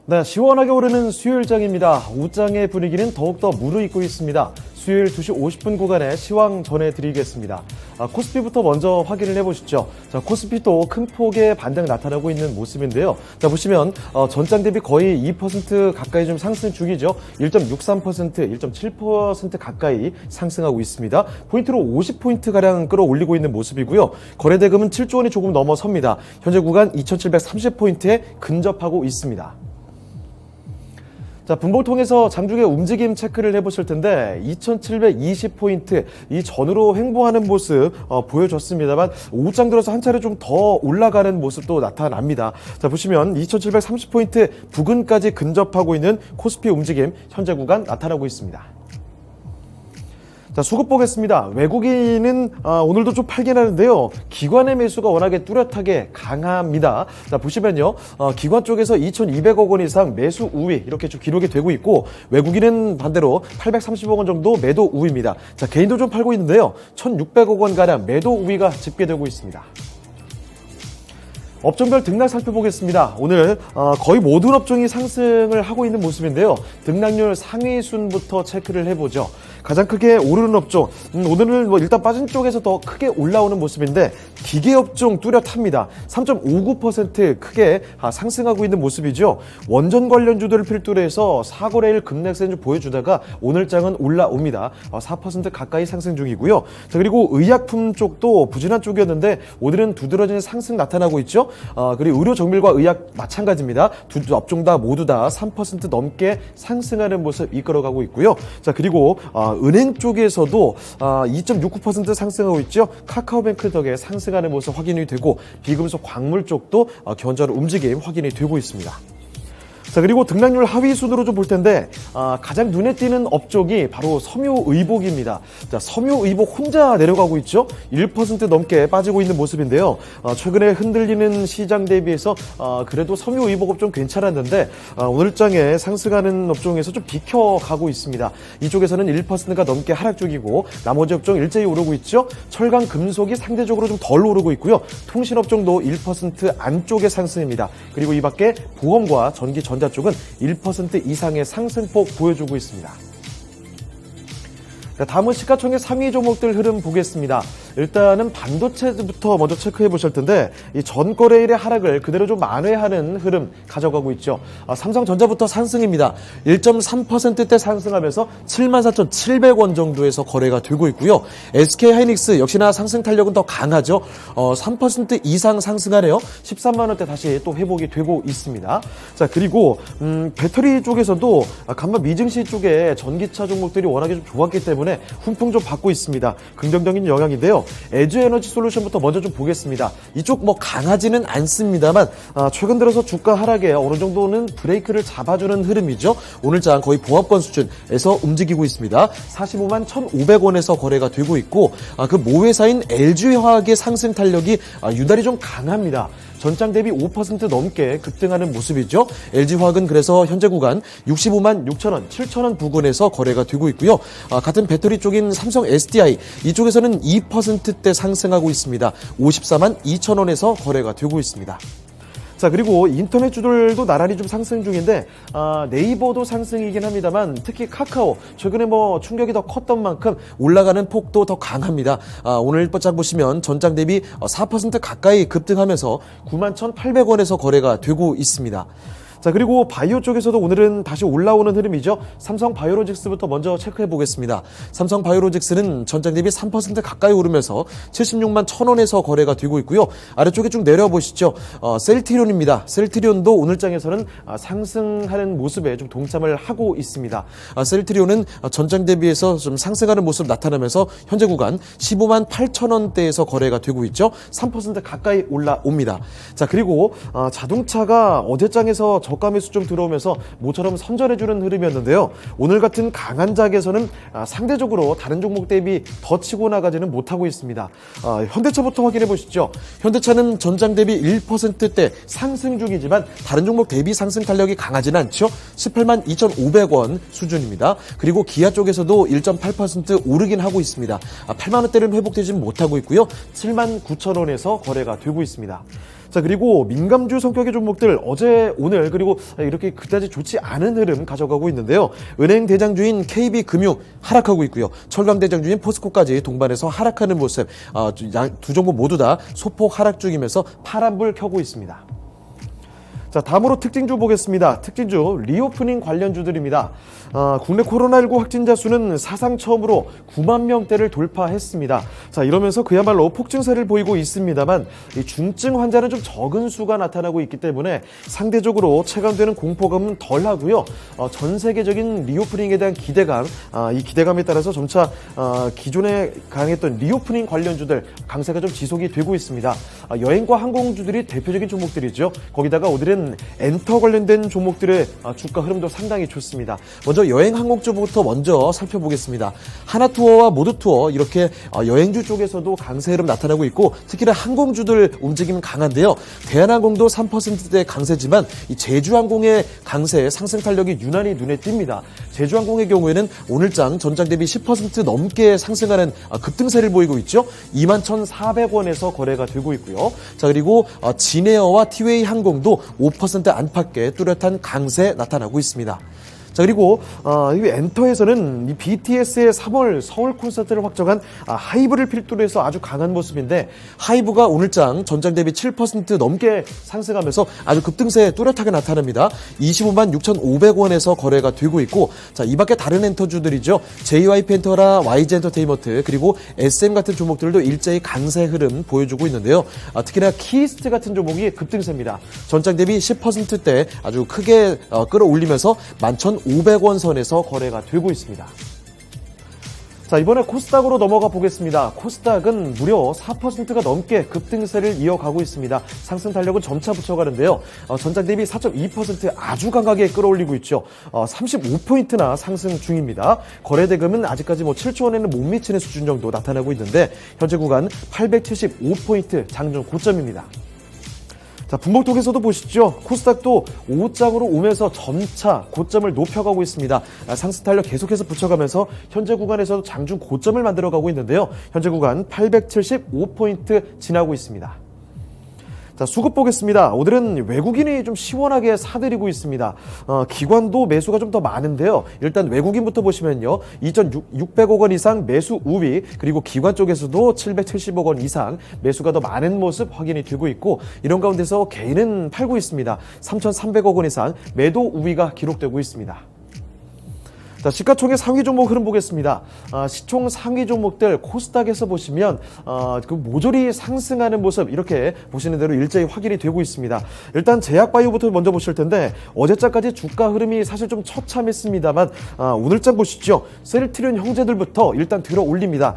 네, 시원하게 오르는 수요일장입니다. 옷장의 분위기는 더욱더 무르익고 있습니다. 수요일 2시 50분 구간에 시황 전해드리겠습니다. 코스피부터 먼저 확인을 해보시죠. 자, 코스피도 큰 폭의 반등 나타나고 있는 모습인데요. 자, 보시면 전장 대비 거의 2% 가까이 좀 상승 중이죠. 1.63%, 1.7% 가까이 상승하고 있습니다. 포인트로 50포인트가량 끌어올리고 있는 모습이고요. 거래대금은 7조 원이 조금 넘어섭니다. 현재 구간 2730포인트에 근접하고 있습니다. 자, 분봉 통해서 장중의 움직임 체크를 해보실 텐데 2720포인트 이 전으로 횡보하는 모습 보여줬습니다만 오후장 들어서 한 차례 좀 더 올라가는 모습도 나타납니다. 자, 보시면 2730포인트 부근까지 근접하고 있는 코스피 움직임 현재 구간 나타나고 있습니다. 자, 수급 보겠습니다. 외국인은 오늘도 좀 팔긴 하는데요. 기관의 매수가 워낙에 뚜렷하게 강합니다. 자, 보시면요. 기관 쪽에서 2,200억 원 이상 매수 우위 이렇게 좀 기록이 되고 있고 외국인은 반대로 830억 원 정도 매도 우위입니다. 자, 개인도 좀 팔고 있는데요. 1,600억 원가량 매도 우위가 집계되고 있습니다. 업종별 등락 살펴보겠습니다. 오늘 거의 모든 업종이 상승을 하고 있는 모습인데요. 등락률 상위 순부터 체크를 해보죠. 가장 크게 오르는 업종, 오늘은 일단 빠진 쪽에서 더 크게 올라오는 모습인데 기계업종 뚜렷합니다. 3.59% 크게 상승하고 있는 모습이죠. 원전 관련주들을 필두로 해서 사거래일 급락세를 보여주다가 오늘장은 올라옵니다. 4% 가까이 상승 중이고요. 자, 그리고 의약품 쪽도 부진한 쪽이었는데 오늘은 두드러지는 상승 나타나고 있죠. 그리고 의료정밀과 의학 마찬가지입니다. 두 업종 다 모두 다 3% 넘게 상승하는 모습 이끌어가고 있고요. 자, 그리고 은행 쪽에서도 2.69% 상승하고 있죠. 카카오뱅크 덕에 상승하는 모습 확인이 되고 비금속 광물 쪽도 견조한 움직임 확인이 되고 있습니다. 자, 그리고 등락률 하위 순으로 좀 볼 텐데 가장 눈에 띄는 업종이 바로 섬유의복입니다. 자, 섬유의복 혼자 내려가고 있죠. 1% 넘게 빠지고 있는 모습인데요. 최근에 흔들리는 시장 대비해서 그래도 섬유의복 업종 괜찮았는데 오늘장에 상승하는 업종에서 좀 비켜가고 있습니다. 이쪽에서는 1%가 넘게 하락 중이고 나머지 업종 일제히 오르고 있죠. 철강, 금속이 상대적으로 좀 덜 오르고 있고요. 통신업종도 1% 안쪽의 상승입니다. 그리고 이 밖에 보험과 전기, 전자 쪽은 1% 이상의 상승폭 보여주고 있습니다. 다음은 시가총액 3위 종목들 흐름 보겠습니다. 일단은 반도체부터 먼저 체크해 보실 텐데 이 전거래일의 하락을 그대로 좀 만회하는 흐름 가져가고 있죠. 삼성전자부터 상승입니다. 1.3%대 상승하면서 74,700원 정도에서 거래가 되고 있고요. SK하이닉스 역시나 상승 탄력은 더 강하죠. 3% 이상 상승하네요. 13만 원대 다시 또 회복이 되고 있습니다. 자, 그리고 배터리 쪽에서도 간만 미증시 쪽에 전기차 종목들이 워낙에 좀 좋았기 때문에 훈풍 좀 받고 있습니다. 긍정적인 영향인데요. 에즈에너지 솔루션부터 먼저 좀 보겠습니다. 이쪽 강하지는 않습니다만 최근 들어서 주가 하락에 어느 정도는 브레이크를 잡아주는 흐름이죠. 오늘장 거의 보합권 수준에서 움직이고 있습니다. 45만 1,500원에서 거래가 되고 있고 그 모회사인 LG화학의 상승 탄력이 유달히 좀 강합니다. 전장 대비 5% 넘게 급등하는 모습이죠. LG화학은 그래서 현재 구간 65만 6천원, 7천원 부근에서 거래가 되고 있고요. 같은 배터리 쪽인 삼성 SDI 이쪽에서는 2%대 상승하고 있습니다. 54만 2천원에서 거래가 되고 있습니다. 자, 그리고 인터넷 주들도 나란히 좀 상승 중인데 네이버도 상승이긴 합니다만 특히 카카오 최근에 충격이 더 컸던 만큼 올라가는 폭도 더 강합니다. 오늘 뻗짝 보시면 전장 대비 4% 가까이 급등하면서 91,800원에서 거래가 되고 있습니다. 자, 그리고 바이오 쪽에서도 오늘은 다시 올라오는 흐름이죠. 삼성 바이오로직스부터 먼저 체크해 보겠습니다. 삼성 바이오로직스는 전장 대비 3% 가까이 오르면서 76만 1,000원에서 거래가 되고 있고요. 아래쪽에 쭉 내려보시죠. 셀트리온입니다. 셀트리온도 오늘장에서는 상승하는 모습에 좀 동참을 하고 있습니다. 셀트리온은 전장 대비해서 좀 상승하는 모습 나타나면서 현재 구간 15만 8천원대에서 거래가 되고 있죠. 3% 가까이 올라옵니다. 자, 그리고 자동차가 어제장에서 저가 매수 좀 들어오면서 모처럼 선전해주는 흐름이었는데요. 오늘 같은 강한 장에서는 상대적으로 다른 종목 대비 더 치고 나가지는 못하고 있습니다. 현대차부터 확인해 보시죠. 현대차는 전장 대비 1%대 상승 중이지만 다른 종목 대비 상승 탄력이 강하지는 않죠. 18만 2,500원 수준입니다. 그리고 기아 쪽에서도 1.8% 오르긴 하고 있습니다. 8만 원대는 회복되지 못하고 있고요. 7만 9천 원에서 거래가 되고 있습니다. 자, 그리고 민감주 성격의 종목들 어제, 오늘 그리고 이렇게 그다지 좋지 않은 흐름 가져가고 있는데요. 은행 대장주인 KB금융 하락하고 있고요. 철강 대장주인 포스코까지 동반해서 하락하는 모습. 두 종목 모두 다 소폭 하락 중이면서 파란불 켜고 있습니다. 자, 다음으로 특징주 보겠습니다. 특징주 리오프닝 관련주들입니다. 국내 코로나19 확진자 수는 사상 처음으로 9만 명대를 돌파했습니다. 자, 이러면서 그야말로 폭증세를 보이고 있습니다만 이 중증 환자는 좀 적은 수가 나타나고 있기 때문에 상대적으로 체감되는 공포감은 덜하고요. 전 세계적인 리오프닝에 대한 기대감, 이 기대감에 따라서 점차 기존에 강했던 리오프닝 관련주들 강세가 좀 지속이 되고 있습니다. 여행과 항공주들이 대표적인 종목들이죠. 거기다가 오늘은 엔터 관련된 종목들의 주가 흐름도 상당히 좋습니다. 먼저 여행 항공주부터 먼저 살펴보겠습니다. 하나투어와 모두투어 이렇게 여행주 쪽에서도 강세 흐름 나타나고 있고 특히나 항공주들 움직임은 강한데요. 대한항공도 3%대 강세지만 이 제주항공의 강세 상승 탄력이 유난히 눈에 띕니다. 제주항공의 경우에는 오늘장 전장 대비 10% 넘게 상승하는 급등세를 보이고 있죠. 21,400원에서 거래가 되고 있고요. 자, 그리고 진에어와 티웨이 항공도 5% 안팎의 뚜렷한 강세 나타나고 있습니다. 자, 그리고 이 엔터에서는 이 BTS의 3월 서울 콘서트를 확정한 하이브를 필두로 해서 아주 강한 모습인데 하이브가 오늘장 전장 대비 7% 넘게 상승하면서 아주 급등세 뚜렷하게 나타납니다. 25만 6,500원에서 거래가 되고 있고 자, 이 밖에 다른 엔터주들이죠. JYP 엔터라 YG 엔터테인먼트 그리고 SM 같은 종목들도 일제히 강세 흐름 보여주고 있는데요. 특히나 키스트 같은 종목이 급등세입니다. 전장 대비 10%대 아주 크게 끌어올리면서 11,500원 선에서 거래가 되고 있습니다. 자, 이번에 코스닥으로 넘어가 보겠습니다. 코스닥은 무려 4%가 넘게 급등세를 이어가고 있습니다. 상승 탄력은 점차 붙여가는데요. 전장 대비 4.2% 아주 강하게 끌어올리고 있죠. 35포인트나 상승 중입니다. 거래대금은 아직까지 7조 원에는 못 미치는 수준 정도 나타나고 있는데 현재 구간 875포인트 장중 고점입니다. 자, 분봉톡에서도 보시죠. 코스닥도 5장으로 오면서 점차 고점을 높여가고 있습니다. 상승 탄력 계속해서 붙여가면서 현재 구간에서도 장중 고점을 만들어가고 있는데요. 현재 구간 875포인트 지나고 있습니다. 자, 수급 보겠습니다. 오늘은 외국인이 좀 시원하게 사들이고 있습니다. 기관도 매수가 좀 더 많은데요. 일단 외국인부터 보시면요. 2,600억 원 이상 매수 우위, 그리고 기관 쪽에서도 770억 원 이상 매수가 더 많은 모습 확인이 되고 있고 이런 가운데서 개인은 팔고 있습니다. 3,300억 원 이상 매도 우위가 기록되고 있습니다. 자, 시가총액 상위 종목 흐름 보겠습니다. 시총 상위 종목들 코스닥에서 보시면 그 모조리 상승하는 모습 이렇게 보시는 대로 일제히 확인이 되고 있습니다. 일단 제약바이오부터 먼저 보실 텐데 어제자까지 주가 흐름이 사실 좀 처참했습니다만 오늘장 보시죠. 셀트리온 형제들부터 일단 들어 올립니다.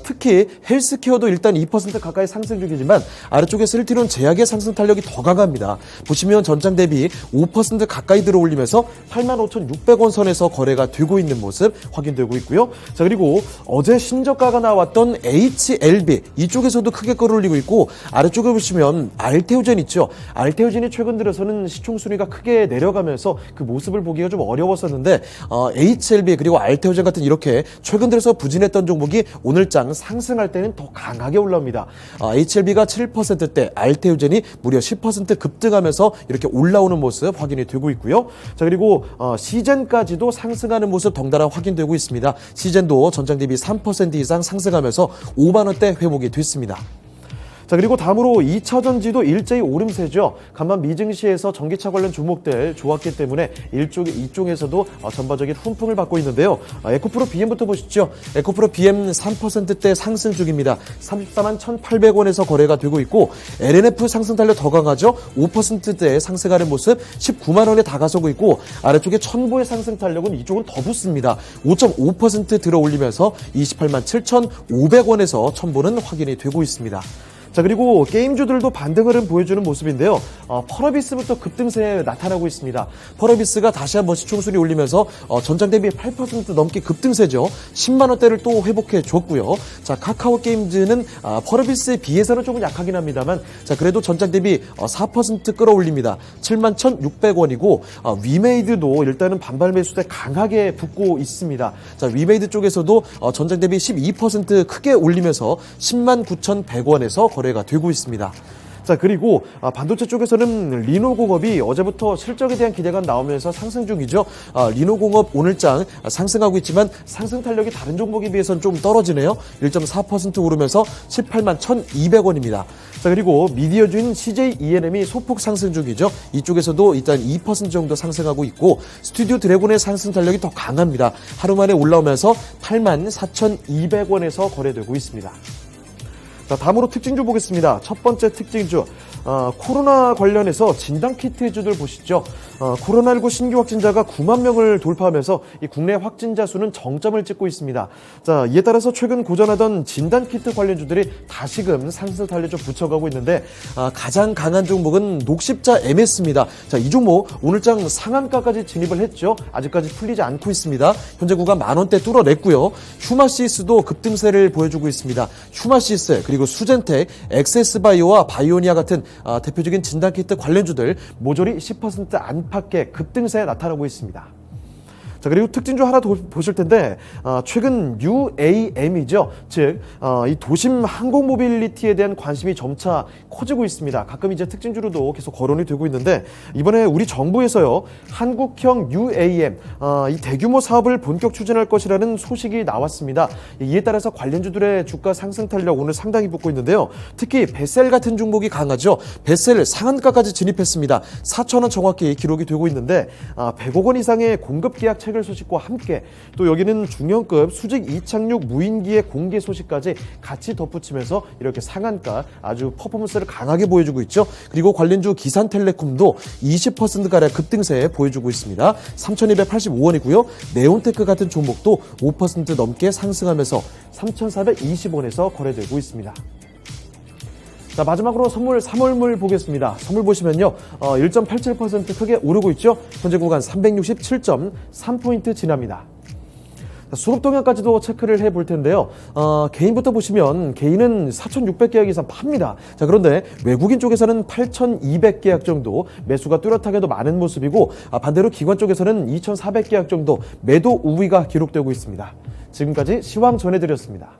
특히 헬스케어도 일단 2% 가까이 상승 중이지만 아래쪽에 셀트리온 제약의 상승 탄력이 더 강합니다. 보시면 전장 대비 5% 가까이 들어 올리면서 85,600원 선에서 거래가 되고 있는 모습 확인되고 있고요. 자, 그리고 어제 신저가가 나왔던 HLB 이쪽에서도 크게 끌어올리고 있고 아래쪽에 보시면 알테오젠 있죠. 알테오젠이 최근 들어서는 시총 순위가 크게 내려가면서 그 모습을 보기가 좀 어려웠었는데 HLB 그리고 알테오젠 같은 이렇게 최근 들어서 부진했던 종목이 오늘장 상승할 때는 더 강하게 올라옵니다. HLB가 7%대 알테오젠이 무려 10% 급등하면서 이렇게 올라오는 모습 확인이 되고 있고요. 자, 그리고 시젠까지도 상승하는 모습 덩달아 확인되고 있습니다. 시젠도 전장 대비 3% 이상 상승하면서 5만 원대 회복이 됐습니다. 자, 그리고 다음으로 2차전지도 일제히 오름세죠. 간만 미증시에서 전기차 관련 종목들 좋았기 때문에 이쪽에서도 전반적인 훈풍을 받고 있는데요. 에코프로 BM부터 보시죠. 에코프로 BM 3%대 상승 중입니다. 34만 1,800원에서 거래가 되고 있고 LNF 상승 탄력 더 강하죠. 5%대 상승하는 모습 19만 원에 다가서고 있고 아래쪽에 첨보의 상승 탄력은 이쪽은 더 붙습니다. 5.5% 들어 올리면서 28만 7,500원에서 첨보는 확인이 되고 있습니다. 자, 그리고 게임주들도 반등 흐름 보여주는 모습인데요. 펄어비스부터 급등세 나타나고 있습니다. 펄어비스가 다시 한번 시총순위 올리면서 전장 대비 8% 넘게 급등세죠. 10만 원대를 또 회복해 줬고요. 자, 카카오 게임즈는 펄어비스에 비해서는 조금 약하긴 합니다만 자, 그래도 전장 대비 4% 끌어올립니다. 71,600원이고 위메이드도 일단은 반발 매수대 강하게 붙고 있습니다. 자, 위메이드 쪽에서도 전장 대비 12% 크게 올리면서 109,100원에서 거래가 되고 있습니다. 자, 그리고 반도체 쪽에서는 리노공업이 어제부터 실적에 대한 기대가 나오면서 상승 중이죠. 리노공업 오늘장 상승하고 있지만 상승 탄력이 다른 종목에 비해서는 좀 떨어지네요. 1.4% 오르면서 18만 1,200원입니다. 자, 그리고 미디어주인 CJ ENM이 소폭 상승 중이죠. 이쪽에서도 일단 2% 정도 상승하고 있고 스튜디오 드래곤의 상승 탄력이 더 강합니다. 하루 만에 올라오면서 8만 4,200원에서 거래되고 있습니다. 자, 다음으로 특징주 보겠습니다. 첫 번째 특징주, 코로나 관련해서 진단키트주들 보시죠. 코로나19 신규 확진자가 9만 명을 돌파하면서 이 국내 확진자 수는 정점을 찍고 있습니다. 자, 이에 따라서 최근 고전하던 진단키트 관련주들이 다시금 상승 탄력 좀 붙여가고 있는데 가장 강한 종목은 녹십자 MS입니다. 자, 이 종목 오늘장 상한가까지 진입을 했죠. 아직까지 풀리지 않고 있습니다. 현재 구간 10,000원대 뚫어냈고요. 휴마시스도 급등세를 보여주고 있습니다. 휴마시스 그리고 수젠텍, 엑세스바이오와 바이오니아 같은 대표적인 진단키트 관련주들 모조리 10% 안팎의 급등세에 나타나고 있습니다. 자, 그리고 특징주 하나 더 보실 텐데 최근 UAM이죠. 즉 이 도심 항공 모빌리티에 대한 관심이 점차 커지고 있습니다. 가끔 이제 특징주로도 계속 거론이 되고 있는데 이번에 우리 정부에서요 한국형 UAM 이 대규모 사업을 본격 추진할 것이라는 소식이 나왔습니다. 이에 따라서 관련주들의 주가 상승 탄력 오늘 상당히 붙고 있는데요. 특히 베셀 같은 종목이 강하죠. 베셀 상한가까지 진입했습니다. 4,000원 정확히 기록이 되고 있는데 100억 원 이상의 공급 계약 체결 소식과 함께 또 여기는 중형급 수직 이착륙 무인기의 공개 소식까지 같이 덧붙이면서 이렇게 상한가 아주 퍼포먼스를 강하게 보여주고 있죠. 그리고 관련주 기산텔레콤도 20%가량 급등세 보여주고 있습니다. 3,285원이고요. 네온테크 같은 종목도 5% 넘게 상승하면서 3,420원에서 거래되고 있습니다. 자, 마지막으로 선물 3월물 보겠습니다. 선물 보시면요. 1.87% 크게 오르고 있죠. 현재 구간 367.3포인트 지납니다. 수급 동향까지도 체크를 해볼 텐데요. 개인부터 보시면 개인은 4,600계약 이상 팝니다. 자, 그런데 외국인 쪽에서는 8,200계약 정도 매수가 뚜렷하게도 많은 모습이고 반대로 기관 쪽에서는 2,400계약 정도 매도 우위가 기록되고 있습니다. 지금까지 시황 전해드렸습니다.